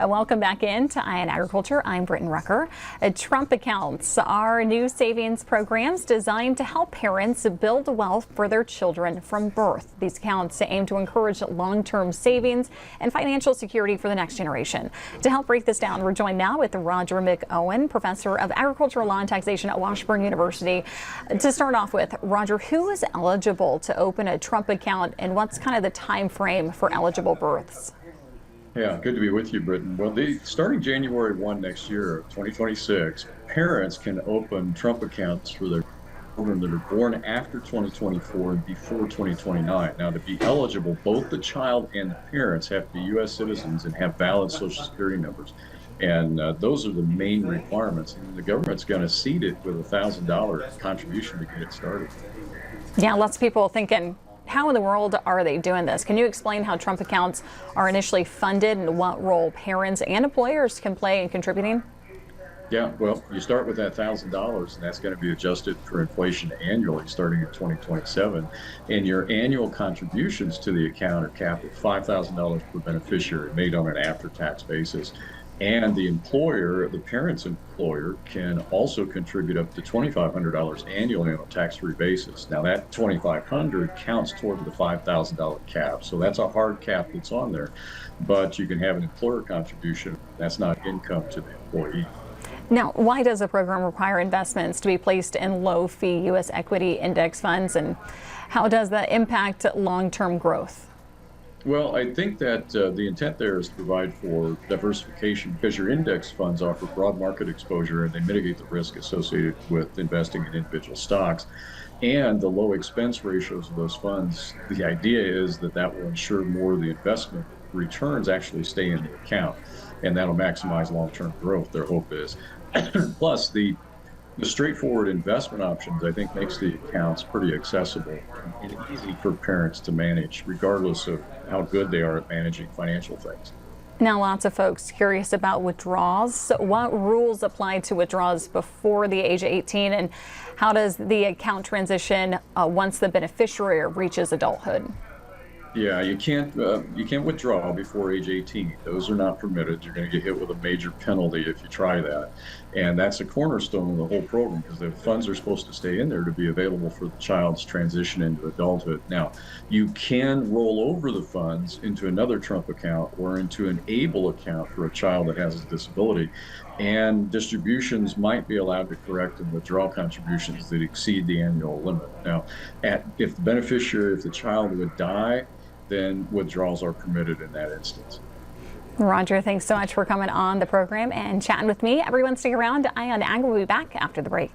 Welcome back in to Eye on Agriculture. I'm Brityne Rucker. Trump accounts are new savings programs designed to help parents build wealth for their children from birth. These accounts aim to encourage long-term savings and financial security for the next generation. To help break this down, we're joined now with Roger McEowen, professor of agricultural law and taxation at Washburn University. To start off with, Roger, who is eligible to open a Trump account and what's kind of the time frame for eligible births? Yeah, good to be with you, Brityne. Well, starting January 1 next year, 2026, parents can open Trump accounts for their children that are born after 2024 and before 2029. Now, to be eligible, both the child and the parents have to be U.S. citizens and have valid Social Security numbers. And those are the main requirements. And the government's going to seed it with a $1,000 contribution to get it started. Yeah, lots of people thinking, how in the world are they doing this? Can you explain how Trump accounts are initially funded and what role parents and employers can play in contributing? Yeah, well, you start with that $1,000, and that's going to be adjusted for inflation annually starting in 2027. And your annual contributions to the account are capped at $5,000 per beneficiary, made on an after-tax basis. And the employer, the parent's employer, can also contribute up to $2,500 annually on a tax-free basis. Now, that $2,500 counts toward the $5,000 cap, so that's a hard cap that's on there. But you can have an employer contribution. That's not income to the employee. Now, why does the program require investments to be placed in low-fee U.S. equity index funds, and how does that impact long-term growth? Well, I think that the intent there is to provide for diversification because your index funds offer broad market exposure and they mitigate the risk associated with investing in individual stocks. And the low expense ratios of those funds, the idea is that that will ensure more of the investment returns actually stay in the account, and that'll maximize long-term growth, their hope is. Plus, the straightforward investment options, I think, makes the accounts pretty accessible and easy for parents to manage, regardless of how good they are at managing financial things. Now, lots of folks curious about withdrawals. So what rules apply to withdrawals before the age of 18, and how does the account transition once the beneficiary reaches adulthood? Yeah, you can't withdraw before age 18. Those are not permitted. You're going to get hit with a major penalty if you try that. And that's a cornerstone of the whole program because the funds are supposed to stay in there to be available for the child's transition into adulthood. Now, you can roll over the funds into another Trump account or into an ABLE account for a child that has a disability. And distributions might be allowed to correct and withdraw contributions that exceed the annual limit. Now, if the child would die, then withdrawals are permitted in that instance. Roger, thanks so much for coming on the program and chatting with me. Everyone stick around. Eye on Ag will be back after the break.